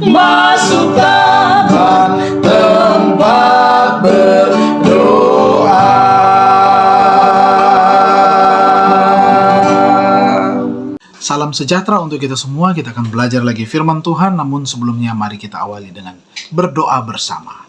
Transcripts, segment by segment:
masukkan tempat berdoa. Salam sejahtera untuk kita semua. Kita akan belajar lagi firman Tuhan, namun sebelumnya mari kita awali dengan berdoa bersama.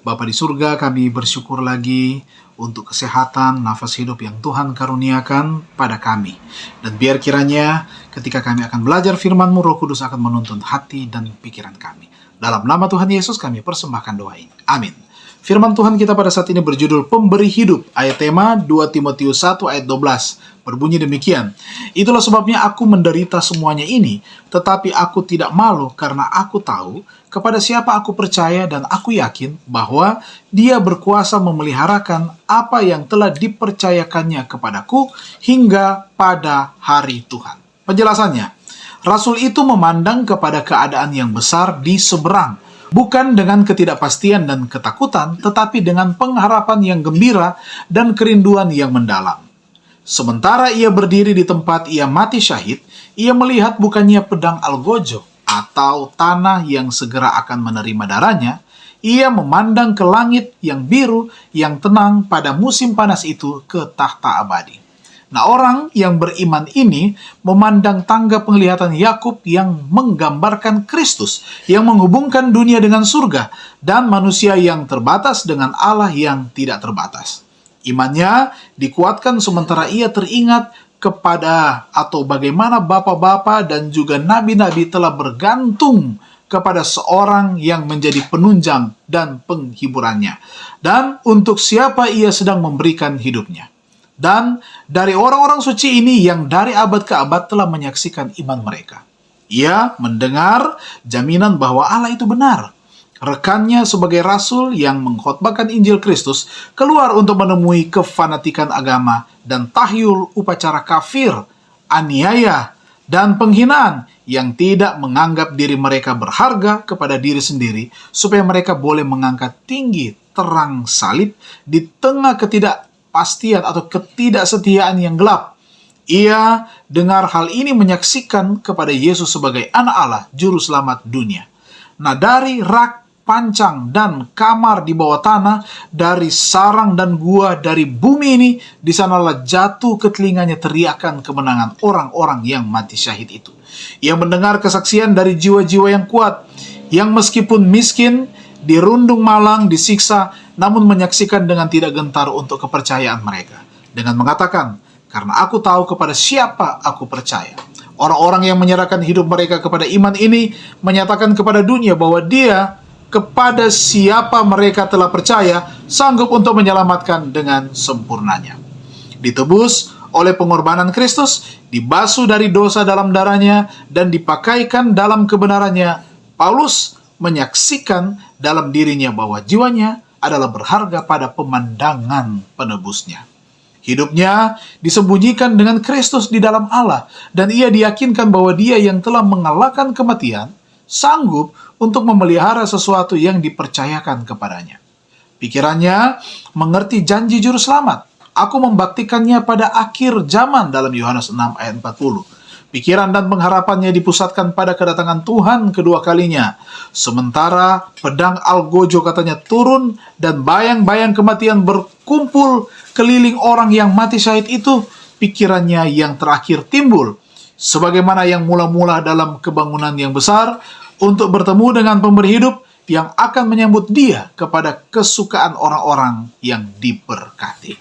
Bapa di surga, kami bersyukur lagi untuk kesehatan, nafas hidup yang Tuhan karuniakan pada kami. Dan biar kiranya ketika kami akan belajar firman-Mu, Roh Kudus akan menuntun hati dan pikiran kami. Dalam nama Tuhan Yesus kami persembahkan doa ini. Amin. Firman Tuhan kita pada saat ini berjudul Pemberi Hidup. Ayat tema 2 Timotius 1 ayat 12. Berbunyi demikian. Itulah sebabnya aku menderita semuanya ini, tetapi aku tidak malu karena aku tahu kepada siapa aku percaya dan aku yakin bahwa Dia berkuasa memeliharakan apa yang telah dipercayakannya kepadaku hingga pada hari Tuhan. Penjelasannya, Rasul itu memandang kepada keadaan yang besar di seberang, bukan dengan ketidakpastian dan ketakutan, tetapi dengan pengharapan yang gembira dan kerinduan yang mendalam. Sementara ia berdiri di tempat ia mati syahid, ia melihat bukannya pedang algojo atau tanah yang segera akan menerima darahnya. Ia memandang ke langit yang biru, yang tenang pada musim panas itu, ke tahta abadi. Nah, orang yang beriman ini memandang tangga penglihatan Yakub yang menggambarkan Kristus, yang menghubungkan dunia dengan surga, dan manusia yang terbatas dengan Allah yang tidak terbatas. Imannya dikuatkan sementara ia teringat kepada atau bagaimana bapa-bapa dan juga nabi-nabi telah bergantung kepada seorang yang menjadi penunjang dan penghiburannya, dan untuk siapa ia sedang memberikan hidupnya. Dan dari orang-orang suci ini yang dari abad ke abad telah menyaksikan iman mereka. Ia mendengar jaminan bahwa Allah itu benar. Rekannya sebagai rasul yang mengkhotbahkan Injil Kristus keluar untuk menemui kefanatikan agama dan tahyul upacara kafir, aniaya, dan penghinaan yang tidak menganggap diri mereka berharga kepada diri sendiri supaya mereka boleh mengangkat tinggi terang salib di tengah ketidakpastian atau ketidaksetiaan yang gelap. Ia dengar hal ini menyaksikan kepada Yesus sebagai anak Allah, juru selamat dunia. Nah, dari rak pancang dan kamar di bawah tanah, dari sarang dan gua dari bumi ini, di sanalah jatuh ke telinganya teriakan kemenangan orang-orang yang mati syahid itu. Ia mendengar kesaksian dari jiwa-jiwa yang kuat, yang meskipun miskin, dirundung malang, disiksa, namun menyaksikan dengan tidak gentar untuk kepercayaan mereka. Dengan mengatakan, karena aku tahu kepada siapa aku percaya. Orang-orang yang menyerahkan hidup mereka kepada iman ini menyatakan kepada dunia bahwa Dia kepada siapa mereka telah percaya, sanggup untuk menyelamatkan dengan sempurnanya. Ditebus oleh pengorbanan Kristus, dibasuh dari dosa dalam darahnya, dan dipakaikan dalam kebenarannya, Paulus menyaksikan dalam dirinya bahwa jiwanya adalah berharga pada pemandangan penebusnya. Hidupnya disembunyikan dengan Kristus di dalam Allah, dan ia diyakinkan bahwa Dia yang telah mengalahkan kematian, sanggup untuk memelihara sesuatu yang dipercayakan kepadanya. Pikirannya mengerti janji juru selamat. Aku membaktikannya pada akhir zaman dalam Yohanes 6 ayat 40. Pikiran dan pengharapannya dipusatkan pada kedatangan Tuhan kedua kalinya. Sementara pedang algojo katanya turun dan bayang-bayang kematian berkumpul keliling orang yang mati syahid itu, pikirannya yang terakhir timbul. Sebagaimana yang mula-mula dalam kebangunan yang besar, untuk bertemu dengan pemberi hidup yang akan menyambut dia kepada kesukaan orang-orang yang diberkati.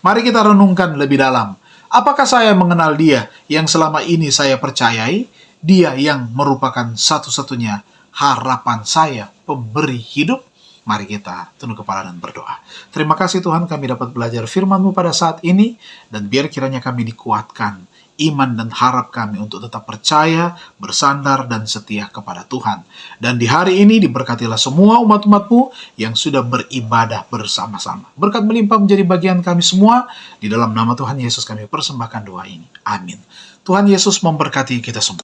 Mari kita renungkan lebih dalam. Apakah saya mengenal Dia yang selama ini saya percayai? Dia yang merupakan satu-satunya harapan saya, pemberi hidup? Mari kita tunduk kepala dan berdoa. Terima kasih Tuhan, kami dapat belajar firman-Mu pada saat ini, dan biar kiranya kami dikuatkan iman dan harap kami untuk tetap percaya, bersandar, dan setia kepada Tuhan. Dan di hari ini diberkatilah semua umat-umat-Mu yang sudah beribadah bersama-sama. Berkat melimpah menjadi bagian kami semua. Di dalam nama Tuhan Yesus kami persembahkan doa ini. Amin. Tuhan Yesus memberkati kita semua.